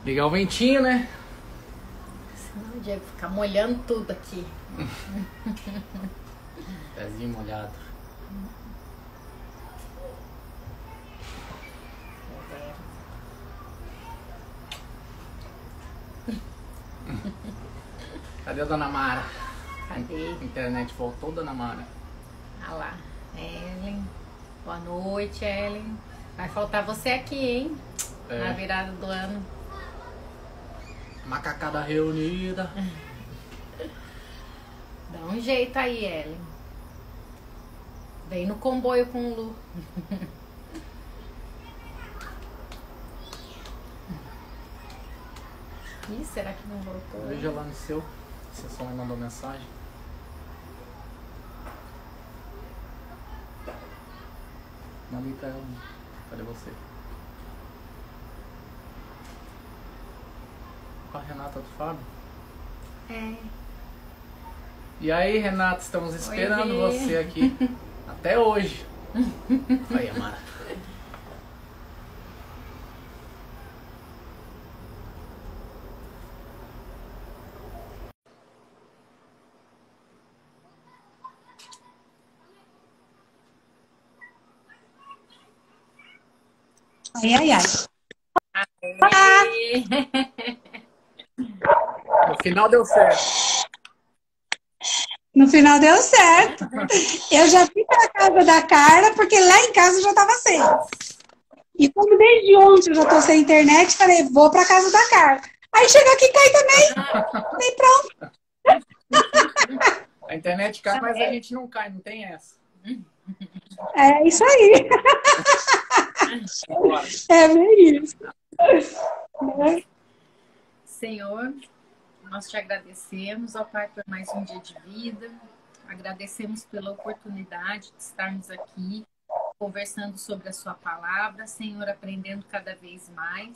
Ligar o ventinho, né? Senão o Diego fica molhando tudo aqui. Pezinho molhado. Cadê a Dona Mara? Cadê? A internet voltou, Dona Mara? Ah lá, Ellen. Boa noite, Ellen. Vai faltar você aqui, hein? É. Na virada do ano. Macacada reunida. Dá um jeito aí, Ellen. Vem no comboio com o Lu. Ih, será que não voltou? Veja lá no seu. Você só me mandou mensagem. Mandei pra ela. Cadê você? Com a Renata do Fábio? É. E aí, Renata, estamos esperando Oi. você aqui. Até hoje. Aí, Amara. Ai, ai, ai. Oi. No final deu certo. No final deu certo. Eu já fui para casa da Carla, porque lá em casa já estava sem. E como desde ontem eu já estou sem internet, falei, vou para casa da Carla. Aí chegou aqui e cai também. E pronto. A internet cai, mas a gente não cai, não tem essa. É isso aí. É bem isso. Senhor, nós te agradecemos, ó Pai, por mais um dia de vida. Agradecemos pela oportunidade de estarmos aqui conversando sobre a sua palavra, Senhor, aprendendo cada vez mais.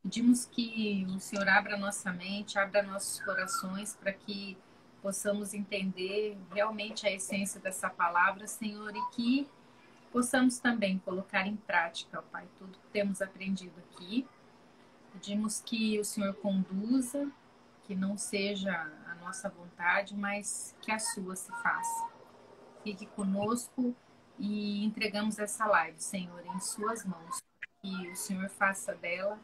Pedimos que o Senhor abra nossa mente, abra nossos corações para que possamos entender realmente a essência dessa palavra, Senhor, e que possamos também colocar em prática, ó Pai, tudo que temos aprendido aqui. Pedimos que o Senhor conduza, que não seja a nossa vontade, mas que a sua se faça. Fique conosco e entregamos essa live, Senhor, em suas mãos. Que o Senhor faça dela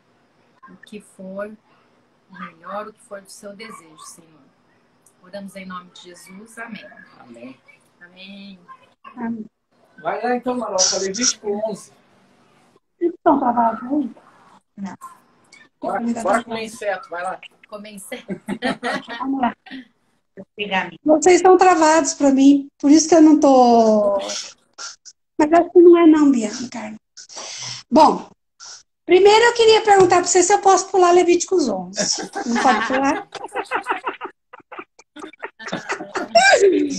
o que for melhor, o que for do seu desejo, Senhor. Oramos em nome de Jesus. Amém. Amém. Amém. Amém. Vai lá então, Maroca, Levítico 11. Estão travados aí? Não. Bora comer inseto, vai lá. Comecei. Vamos lá. Vocês estão travados para mim, por isso que eu não tô. Mas acho que não é não, Bianca, Carla. Bom, primeiro eu queria perguntar para você se eu posso pular Levíticos 11. Não pode pular?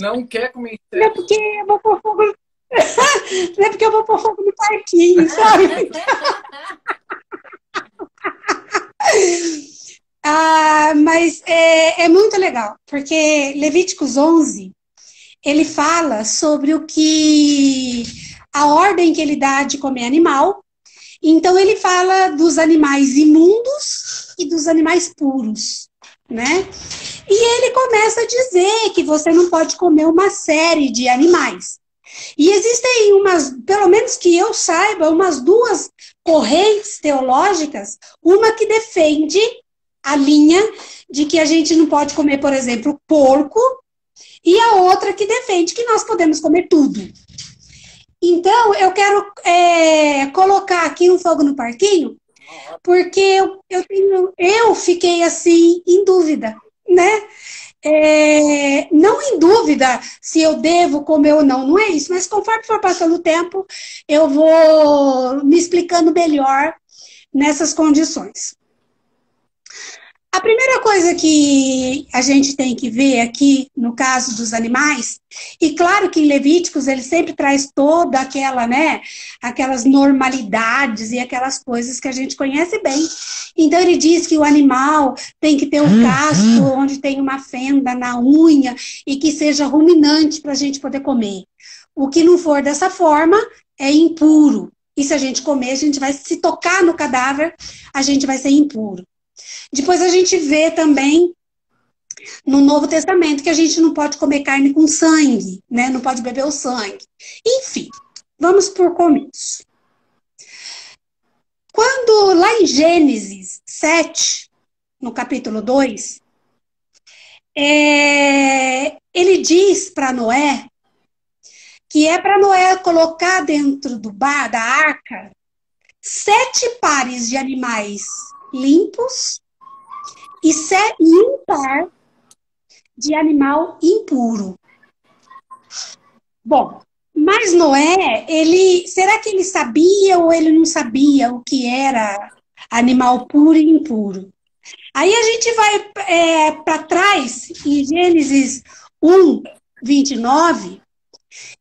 Não quer comer Não é inseto. porque eu vou pôr fogo. Não é porque eu vou pôr fogo no parquinho, sabe? Mas é muito legal, porque Levíticos 11, ele fala sobre a ordem que ele dá de comer animal. Então ele fala dos animais imundos e dos animais puros, né? E ele começa a dizer que você não pode comer uma série de animais. E existem pelo menos que eu saiba, umas duas correntes teológicas, uma que defende a linha de que a gente não pode comer, por exemplo, porco, e a outra que defende que nós podemos comer tudo. Então, eu quero colocar aqui um fogo no parquinho, porque eu fiquei assim, em dúvida, né? Não em dúvida se eu devo comer ou não, não é isso, mas conforme for passando o tempo, eu vou me explicando melhor nessas condições. A primeira coisa que a gente tem que ver aqui, no caso dos animais, e claro que em Levíticos ele sempre traz toda aquelas normalidades e aquelas coisas que a gente conhece bem. Então ele diz que o animal tem que ter um casco onde tem uma fenda na unha e que seja ruminante para a gente poder comer. O que não for dessa forma é impuro, E se a gente comer, a gente vai se tocar no cadáver, a gente vai ser impuro. Depois a gente vê também no Novo Testamento que a gente não pode comer carne com sangue, né? Não pode beber o sangue. Enfim, vamos por começo. Quando lá em Gênesis 7, no capítulo 2, ele diz para Noé que é para Noé colocar dentro da arca 7 pares de animais limpos e um par de animal impuro. Bom, mas Noé, será que ele sabia ou ele não sabia o que era animal puro e impuro? Aí a gente vai para trás, em Gênesis 1, 29,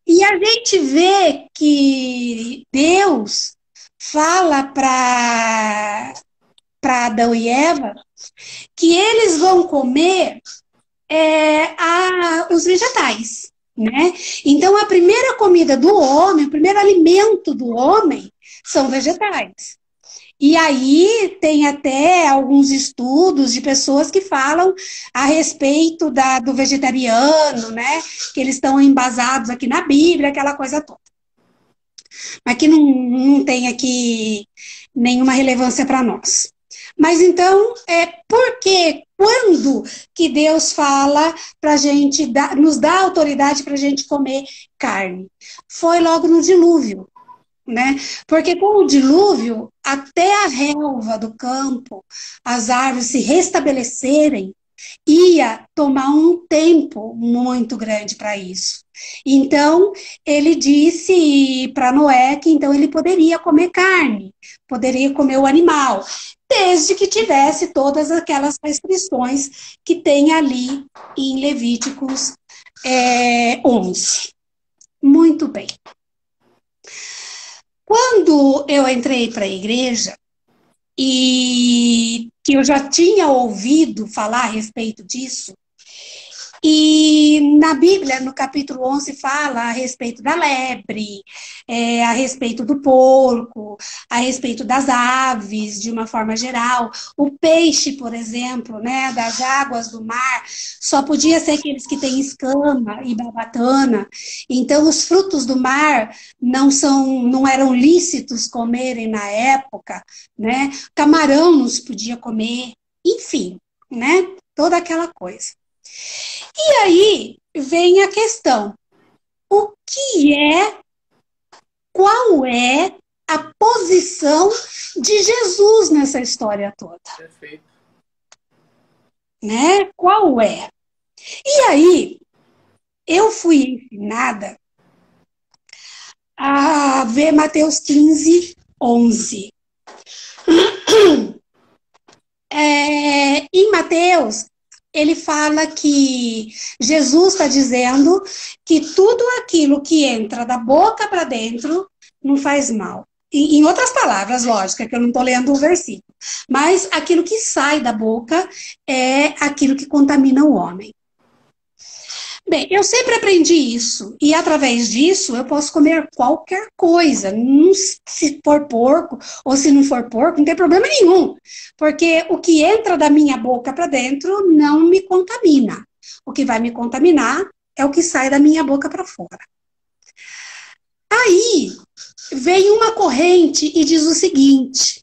e a gente vê que Deus fala para Adão e Eva que eles vão comer os vegetais, né? Então, a primeira comida do homem, o primeiro alimento do homem são vegetais. E aí tem até alguns estudos de pessoas que falam a respeito do vegetariano, né? Que eles estão embasados aqui na Bíblia, aquela coisa toda. Mas que não tem aqui nenhuma relevância para nós. Mas então, por que, quando que Deus fala para a gente, nos dá autoridade para a gente comer carne? Foi logo no dilúvio, né? Porque com o dilúvio, até a relva do campo, as árvores se restabelecerem, ia tomar um tempo muito grande para isso. Então, ele disse para Noé que então ele poderia comer carne, poderia comer o animal, desde que tivesse todas aquelas restrições que tem ali em Levíticos 11. Muito bem. Quando eu entrei para a igreja, e que eu já tinha ouvido falar a respeito disso, e na Bíblia, no capítulo 11, fala a respeito da lebre, a respeito do porco, a respeito das aves, de uma forma geral. O peixe, por exemplo, né, das águas do mar, só podia ser aqueles que têm escama e barbatana. Então, os frutos do mar não eram lícitos comerem na época, né? Camarão não se podia comer, enfim, né? Toda aquela coisa. E aí vem a questão, qual é a posição de Jesus nessa história toda? Perfeito. Né? Qual é? E aí, eu fui ensinada a ver Mateus 15, 11. Em Mateus, ele fala que Jesus está dizendo que tudo aquilo que entra da boca para dentro não faz mal. Em outras palavras, lógico, que eu não estou lendo o versículo. Mas aquilo que sai da boca é aquilo que contamina o homem. Bem, eu sempre aprendi isso. E através disso eu posso comer qualquer coisa. Se for porco ou se não for porco, não tem problema nenhum. Porque o que entra da minha boca para dentro não me contamina. O que vai me contaminar é o que sai da minha boca para fora. Aí vem uma corrente e diz o seguinte: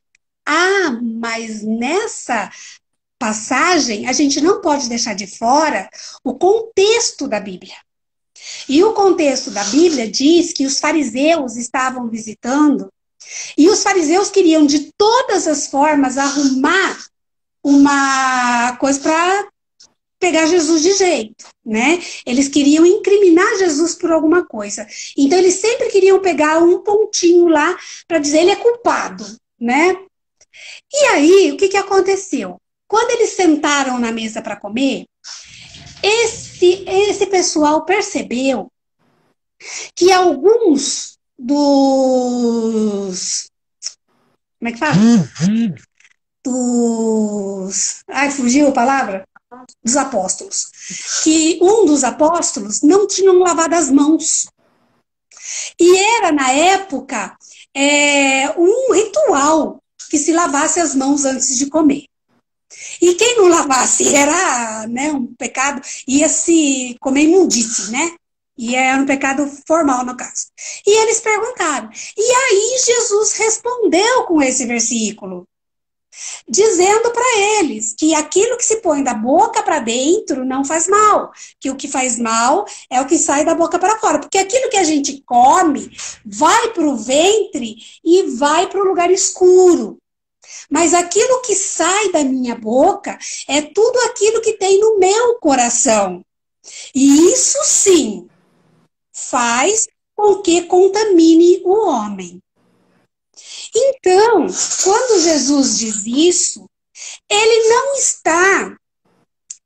mas nessa passagem a gente não pode deixar de fora o contexto da Bíblia. E o contexto da Bíblia diz que os fariseus estavam visitando e os fariseus queriam de todas as formas arrumar uma coisa para pegar Jesus de jeito, né? Eles queriam incriminar Jesus por alguma coisa. Então eles sempre queriam pegar um pontinho lá para dizer ele é culpado, né? E aí, o que aconteceu? Quando eles sentaram na mesa para comer, esse pessoal percebeu que alguns dos... Como é que fala? Fugiu a palavra? Dos apóstolos. Que um dos apóstolos não tinham lavado as mãos. E era, na época, um ritual que se lavasse as mãos antes de comer. E quem não lavasse era, né, um pecado, ia se comer imundície, né? E era um pecado formal, no caso. E eles perguntaram. E aí Jesus respondeu com esse versículo, dizendo para eles que aquilo que se põe da boca para dentro não faz mal, que o que faz mal é o que sai da boca para fora, porque aquilo que a gente come vai para o ventre e vai para o lugar escuro. Mas aquilo que sai da minha boca é tudo aquilo que tem no meu coração. E isso sim faz com que contamine o homem. Então, quando Jesus diz isso, ele não está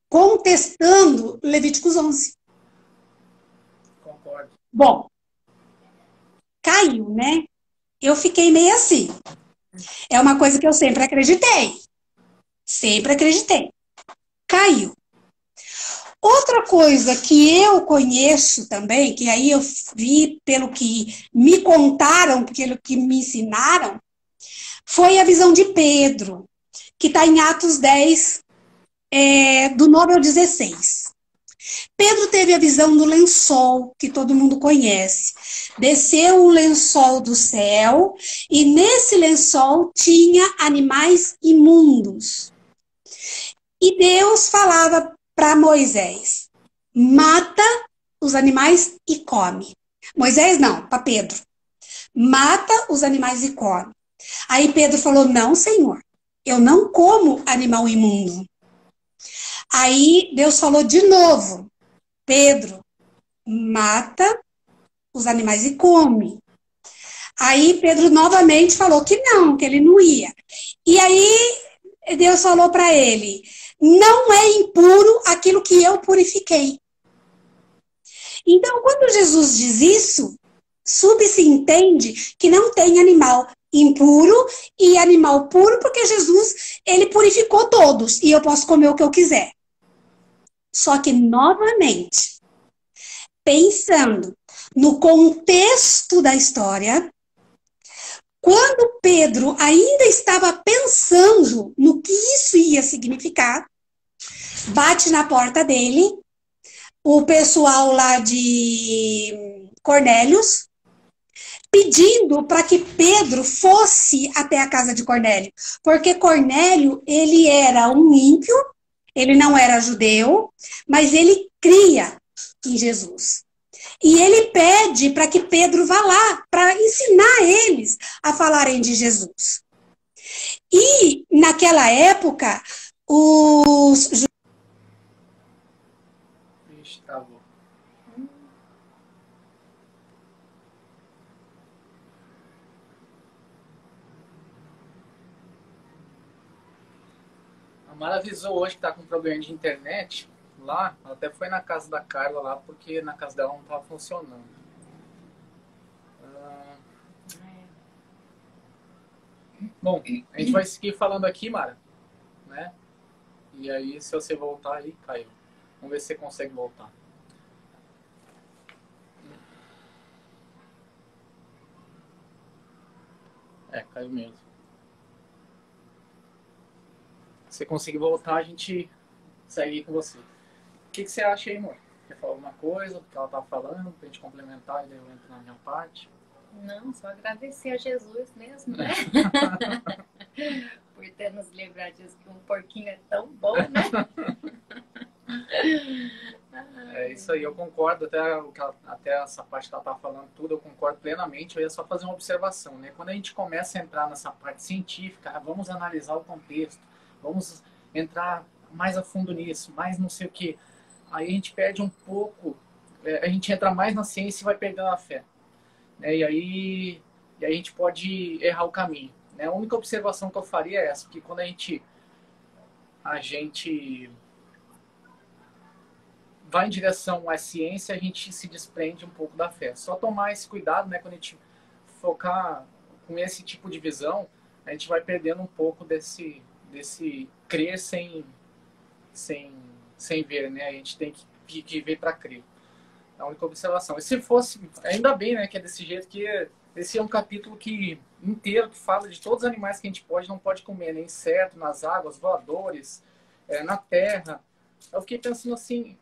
contestando Levíticos 11. Concordo. Bom, caiu, né? Eu fiquei meio assim. É uma coisa que eu sempre acreditei. Sempre acreditei. Caiu. Outra coisa que eu conheço também, que aí eu vi pelo que me contaram, pelo que me ensinaram, foi a visão de Pedro, que está em Atos 10, do 9 ao 16. Pedro teve a visão do lençol, que todo mundo conhece. Desceu um lençol do céu, e nesse lençol tinha animais imundos. E Deus falava para Moisés, mata os animais e come. Moisés não, para Pedro. Mata os animais e come. Aí Pedro falou, não, Senhor, eu não como animal imundo. Aí Deus falou de novo, Pedro, mata os animais e come. Aí Pedro novamente falou que não, que ele não ia. E aí Deus falou para ele, não é impuro aquilo que eu purifiquei. Então, quando Jesus diz isso, subse-entende que não tem animal impuro e animal puro, porque Jesus, ele purificou todos e eu posso comer o que eu quiser. Só que, novamente, pensando no contexto da história, quando Pedro ainda estava pensando no que isso ia significar, bate na porta dele o pessoal lá de Cornélios, pedindo para que Pedro fosse até a casa de Cornélio, porque Cornélio, ele era um ímpio, ele não era judeu, mas ele cria em Jesus. E ele pede para que Pedro vá lá, para ensinar eles a falarem de Jesus. E, naquela época, os... Ixi, travou. A Mara avisou hoje que tá com problema de internet lá. Ela até foi na casa da Carla lá, porque na casa dela não tava funcionando. Ah, bom, a gente vai seguir falando aqui, Mara, né? E aí, se você voltar aí, caiu. Vamos ver se você consegue voltar. Caiu mesmo. Se você conseguir voltar, a gente segue com você. O que você acha aí, amor? Quer falar alguma coisa do que ela tá falando, pra gente complementar e daí eu entro na minha parte? Não, só agradecer a Jesus mesmo, né? Por ter nos livrado disso, que um porquinho é tão bom, né? É isso aí, eu concordo, até essa parte que ela tá falando tudo, eu concordo plenamente. Eu ia só fazer uma observação, né? Quando a gente começa a entrar nessa parte científica, vamos analisar o contexto, vamos entrar mais a fundo nisso, mais não sei o que. Aí a gente perde um pouco, a gente entra mais na ciência e vai perdendo a fé. Né? E aí a gente pode errar o caminho. Né? A única observação que eu faria é essa, que quando a gente vai em direção à ciência, a gente se desprende um pouco da fé. Só tomar esse cuidado, né? Quando a gente focar com esse tipo de visão, a gente vai perdendo um pouco desse crer sem ver, né? A gente tem que ver para crer. É a única observação. E se fosse, ainda bem, né, que é desse jeito que Esse é um capítulo inteiro que fala de todos os animais que a gente pode e não pode comer, né? Inseto, nas águas, voadores, na terra. Eu fiquei pensando assim,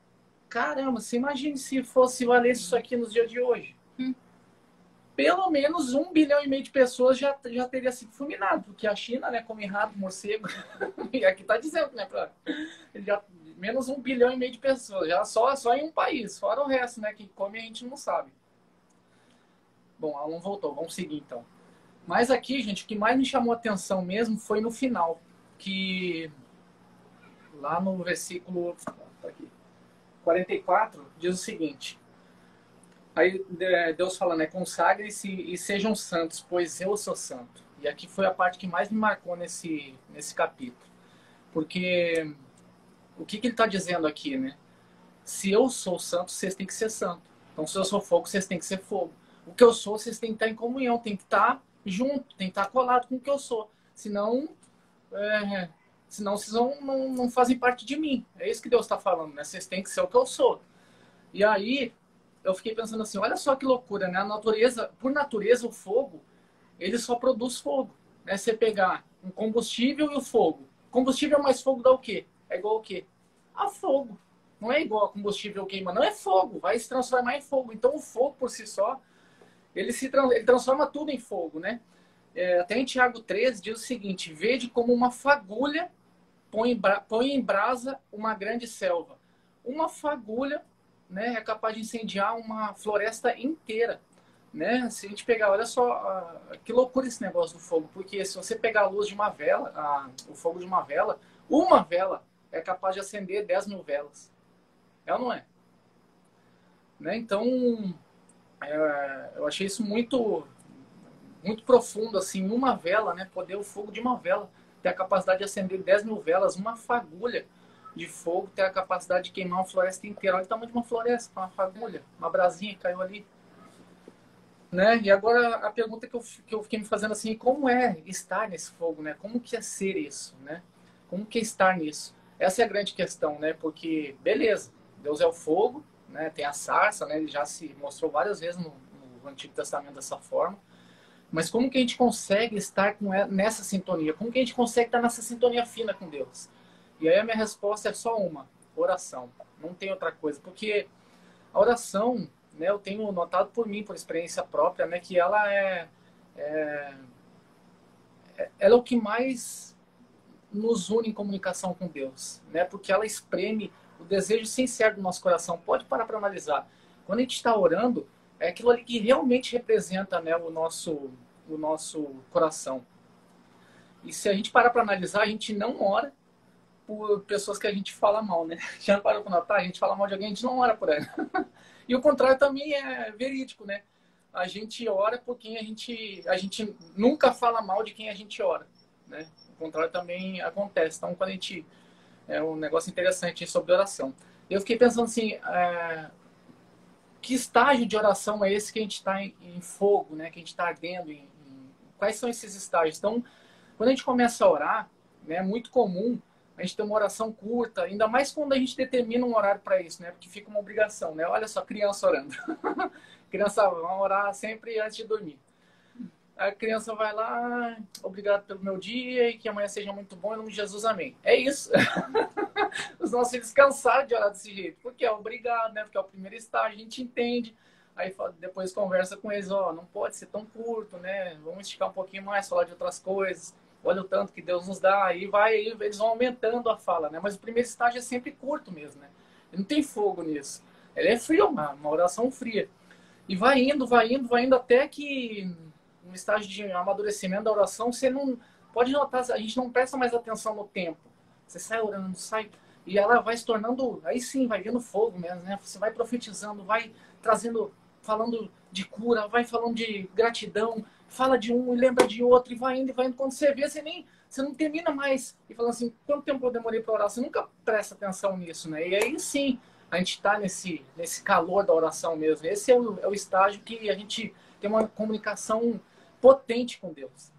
caramba, você imagina se fosse valer isso aqui nos dias de hoje. Pelo menos 1,5 bilhão de pessoas já teria sido fulminado, porque a China, né, come rato, morcego, e aqui tá dizendo, né, já, menos 1,5 bilhão de pessoas, já só em um país, fora o resto, né, que come a gente não sabe. Bom, ela não voltou, vamos seguir então. Mas aqui, gente, o que mais me chamou a atenção mesmo foi no final, que lá no versículo tá aqui, 44, diz o seguinte: aí Deus fala, né, consagre-se e sejam santos, pois eu sou santo. E aqui foi a parte que mais me marcou nesse capítulo. Porque o que ele está dizendo aqui, né? Se eu sou santo, vocês têm que ser santo. Então, se eu sou fogo, vocês têm que ser fogo. O que eu sou, vocês têm que estar em comunhão, tem que estar junto, tem que estar colado com o que eu sou. Senão vocês não fazem parte de mim. É isso que Deus está falando, né? Vocês têm que ser o que eu sou. E aí, eu fiquei pensando assim, olha só que loucura, né? A natureza, por natureza, o fogo, ele só produz fogo. Né? Você pegar um combustível e o fogo. Combustível mais fogo dá o quê? É igual ao quê? A fogo. Não é igual a combustível queima, não é fogo. Vai se transformar em fogo. Então, o fogo por si só, ele transforma tudo em fogo, né? Até em Tiago 13 diz o seguinte: vede como uma fagulha põe em brasa uma grande selva. Uma fagulha, né, é capaz de incendiar uma floresta inteira. Né? Se a gente pegar, olha só que loucura esse negócio do fogo, porque se você pegar a luz de uma vela, o fogo de uma vela é capaz de acender 10 mil velas. É ou não é? Né? Então, eu achei isso muito, muito profundo, assim, uma vela, né? Poder o fogo de uma vela ter a capacidade de acender 10 mil velas, uma fagulha de fogo ter a capacidade de queimar uma floresta inteira. Olha o tamanho de uma floresta, uma fagulha, uma brasinha que caiu ali. Né? E agora a pergunta que eu fiquei me fazendo assim, como é estar nesse fogo, né? Como que é ser isso, né? Como que é estar nisso? Essa é a grande questão, né? Porque, beleza, Deus é o fogo, né? Tem a sarça, né? Ele já se mostrou várias vezes no Antigo Testamento dessa forma. Mas como que a gente consegue estar nessa sintonia? Como que a gente consegue estar nessa sintonia fina com Deus? E aí a minha resposta é só uma: oração. Não tem outra coisa. Porque a oração, né, eu tenho notado por mim, por experiência própria, né, que ela ela é o que mais nos une em comunicação com Deus, né, porque ela espreme o desejo sincero do nosso coração. Pode parar para analisar. Quando a gente está orando, é aquilo ali que realmente representa, né, o nosso coração. E se a gente parar para analisar, a gente não ora por pessoas que a gente fala mal, né? Já parou para notar? A gente fala mal de alguém, a gente não ora por ela. E o contrário também é verídico, né? A gente ora por quem a gente nunca fala mal de quem a gente ora, né? O contrário também acontece. Então, quando a gente... É um negócio interessante sobre oração. Eu fiquei pensando assim, que estágio de oração é esse que a gente está em fogo, né? Que a gente está ardendo quais são esses estágios? Então, quando a gente começa a orar, né, é muito comum a gente ter uma oração curta, ainda mais quando a gente determina um horário para isso, né? Porque fica uma obrigação, né? Olha só, criança orando. Criança vai orar sempre antes de dormir. A criança vai lá, obrigado pelo meu dia e que amanhã seja muito bom, em nome de Jesus, amém. É isso. Os nossos filhos cansaram de orar desse jeito, porque é obrigado, né? Porque é o primeiro estágio, a gente entende. Aí depois conversa com eles, não pode ser tão curto, né? Vamos esticar um pouquinho mais, falar de outras coisas. Olha o tanto que Deus nos dá. Aí eles vão aumentando a fala, né? Mas o primeiro estágio é sempre curto mesmo, né? Não tem fogo nisso. Ele é frio, uma oração fria. E vai indo até que no estágio de amadurecimento da oração, você não pode notar, a gente não presta mais atenção no tempo. Você sai orando, sai, e ela vai se tornando, aí sim, vai vindo fogo mesmo, né? Você vai profetizando, vai trazendo, falando de cura, vai falando de gratidão, fala de um e lembra de outro, e vai indo. Quando você vê, você não termina mais. E falando assim, quanto tempo eu demorei para orar? Você nunca presta atenção nisso, né? E aí sim, a gente está nesse calor da oração mesmo. Esse é o estágio que a gente tem uma comunicação potente com Deus.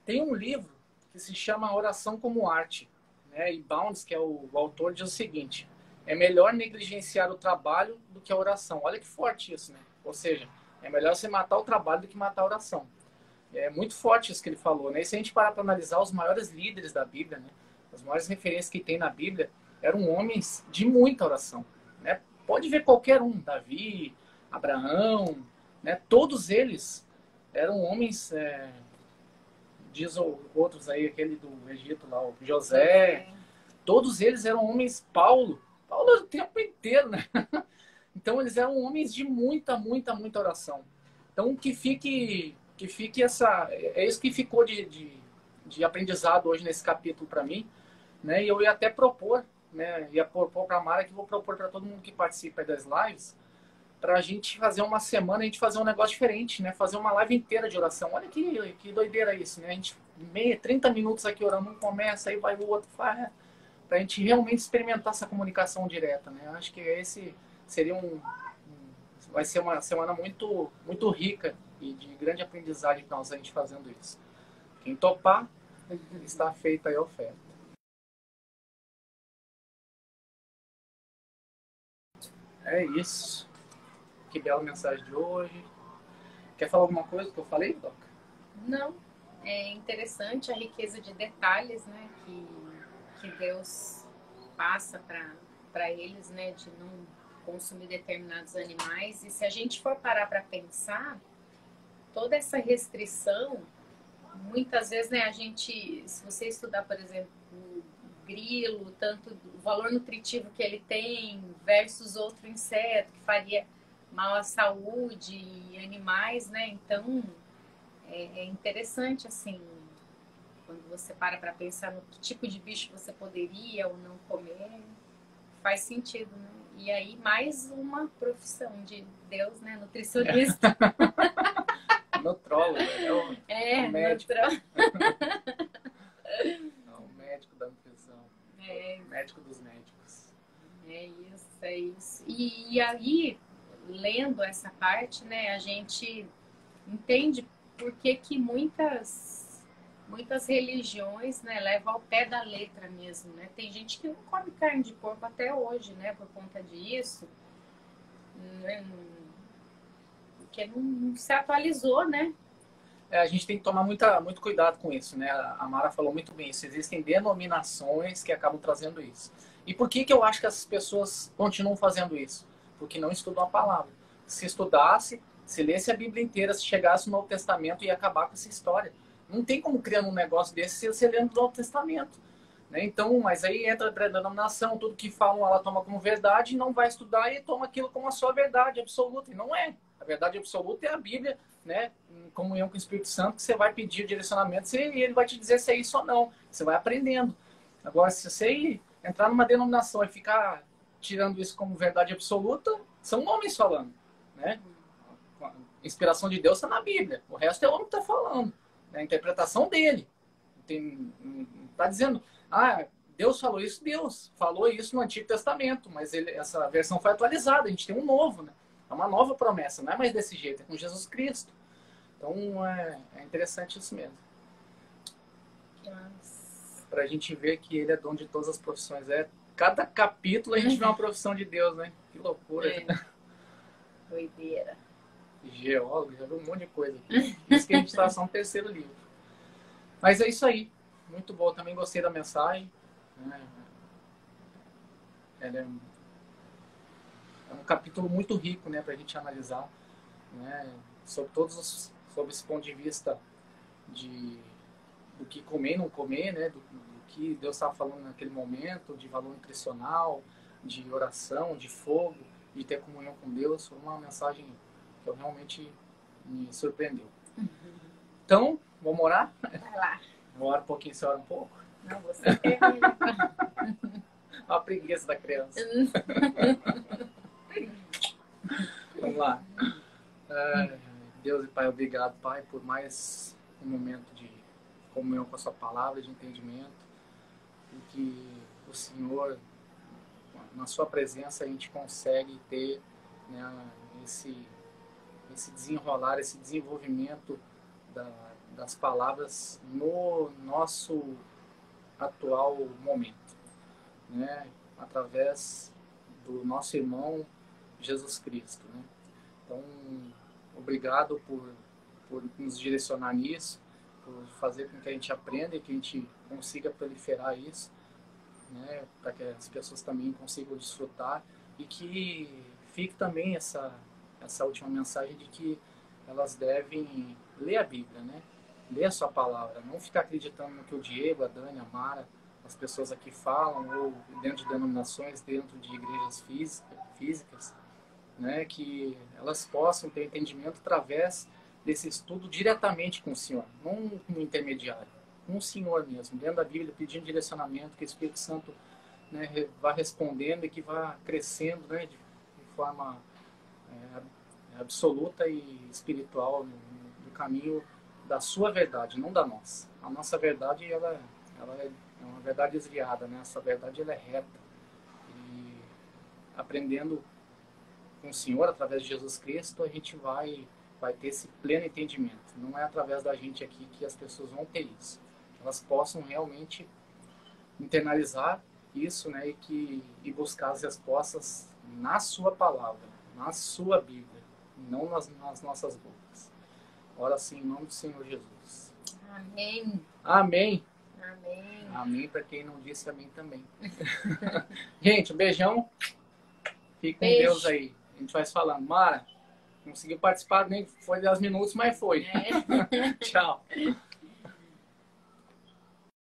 Tem um livro que se chama Oração como Arte, né? E Bounds, que é o autor, diz o seguinte: é melhor negligenciar o trabalho do que a oração. Olha que forte isso, né? Ou seja, É melhor você matar o trabalho do que matar a oração. É muito forte isso que ele falou, né? E se a gente parar para analisar os maiores líderes da Bíblia, né? As maiores referências que tem na Bíblia eram homens de muita oração, né? Pode ver qualquer um, Davi, Abraão, né? Todos eles eram homens, diz outros aí, aquele do Egito lá, o José, todos eles eram homens, Paulo o tempo inteiro, né? Então eles eram homens de muita, muita, muita oração. Então que fique essa, é isso que ficou de aprendizado hoje nesse capítulo para mim, né? E eu ia até propor, né? Ia propor para a Mara, que vou propor para todo mundo que participa das lives, para a gente fazer uma semana, a gente fazer um negócio diferente, né? Fazer uma live inteira de oração. Olha que doideira isso, né? A gente 30 minutos aqui orando, um começa, aí vai o outro, faz, para a gente realmente experimentar essa comunicação direta, né? Eu acho que esse seria vai ser uma semana muito, muito rica e de grande aprendizagem para nós a gente fazendo isso. Quem topar, está feita aí a oferta. É isso. Que bela mensagem de hoje. Quer falar alguma coisa que eu falei, Doca? Não. É interessante a riqueza de detalhes, né, que Deus passa para eles, né, de não consumir determinados animais. E se a gente for parar para pensar, toda essa restrição, muitas vezes, né, a gente, se você estudar, por exemplo, o grilo, tanto o valor nutritivo que ele tem versus outro inseto que faria mal à saúde e animais, né? Então, é interessante, assim, quando você para pensar no que tipo de bicho você poderia ou não comer, faz sentido, né? E aí, mais uma profissão de Deus, né? Nutricionista. Nutrólogo, o médico. Não, o médico da nutrição. O médico dos médicos. É isso. E aí, lendo essa parte, né, a gente entende por que muitas religiões, né, levam ao pé da letra mesmo, né? Tem gente que não come carne de porco até hoje, né, por conta disso, né, porque não se atualizou, né? A gente tem que tomar muito cuidado com isso, né? A Mara falou muito bem isso. Existem denominações que acabam trazendo isso. E por que eu acho que essas pessoas continuam fazendo isso? Porque não estudam a palavra. Se estudasse, se lesse a Bíblia inteira, se chegasse no Novo Testamento, ia acabar com essa história. Não tem como criar um negócio desse se você lendo o Novo Testamento. Né? Então, mas aí entra a denominação, tudo que falam ela toma como verdade, e não vai estudar e toma aquilo como a sua verdade absoluta. E não é. A verdade absoluta é a Bíblia, né? Em comunhão com o Espírito Santo, que você vai pedir o direcionamento e ele vai te dizer se é isso ou não. Você vai aprendendo. Agora, se você entrar numa denominação e ficar tirando isso como verdade absoluta, são homens falando, né? A inspiração de Deus está na Bíblia. O resto é o homem que está falando. Né? A interpretação dele. Não está dizendo, Deus falou isso no Antigo Testamento, mas essa versão foi atualizada, a gente tem um novo, né? É uma nova promessa, não é mais desse jeito, é com Jesus Cristo. Então é interessante isso mesmo. Para a gente ver que ele é dono de todas as profissões. Cada capítulo a gente vê uma profissão de Deus, né? Que loucura. Doideira. Geólogo, já viu um monte de coisa aqui. Isso que a gente está só no terceiro livro. Mas é isso aí. Muito bom. Também gostei da mensagem. Ela é um capítulo muito rico, né, para a gente analisar, né, sob esse ponto de vista do que comer e não comer, né, do que Deus estava falando naquele momento, de valor nutricional, de oração, de fogo, de ter comunhão com Deus. Foi uma mensagem que realmente me surpreendeu. Então, vamos orar? Vai lá. Vou orar um pouquinho, você ora um pouco? Não, você termina. A preguiça da criança. Vamos lá. Deus e Pai, obrigado, Pai, por mais um momento de comunhão com a sua palavra, de entendimento. E que o Senhor, na sua presença, a gente consegue ter, né, esse desenrolar, esse desenvolvimento das palavras no nosso atual momento, né? Através do nosso irmão Jesus Cristo, né? Então, Obrigado por nos direcionar nisso, por fazer com que a gente aprenda e que a gente consiga proliferar isso, né, para que as pessoas também consigam desfrutar e que fique também essa última mensagem de que elas devem ler a Bíblia, né? Ler a sua palavra, não ficar acreditando no que o Diego, a Dani, a Mara, as pessoas aqui falam, ou dentro de denominações, dentro de igrejas físicas, né? Que elas possam ter entendimento através desse estudo diretamente com o Senhor, não com o intermediário, com o Senhor mesmo, dentro da Bíblia, pedindo direcionamento, que o Espírito Santo, né, vá respondendo e que vá crescendo, né, de forma absoluta e espiritual no caminho da sua verdade, não da nossa. A nossa verdade, ela é uma verdade desviada, né? Essa verdade, ela é reta. E aprendendo com o Senhor, através de Jesus Cristo, a gente vai ter esse pleno entendimento. Não é através da gente aqui que as pessoas vão ter isso. Elas possam realmente internalizar isso, né? E buscar as respostas na sua palavra, na sua Bíblia, não nas nossas bocas. Ora sim, em nome do Senhor Jesus. Amém. Amém. Amém. Amém para quem não disse amém também. Gente, um beijão. Fique com Beijo. Deus aí. A gente vai se falando. Mara, conseguiu participar, nem foi 10 minutos, mas foi. É. Tchau.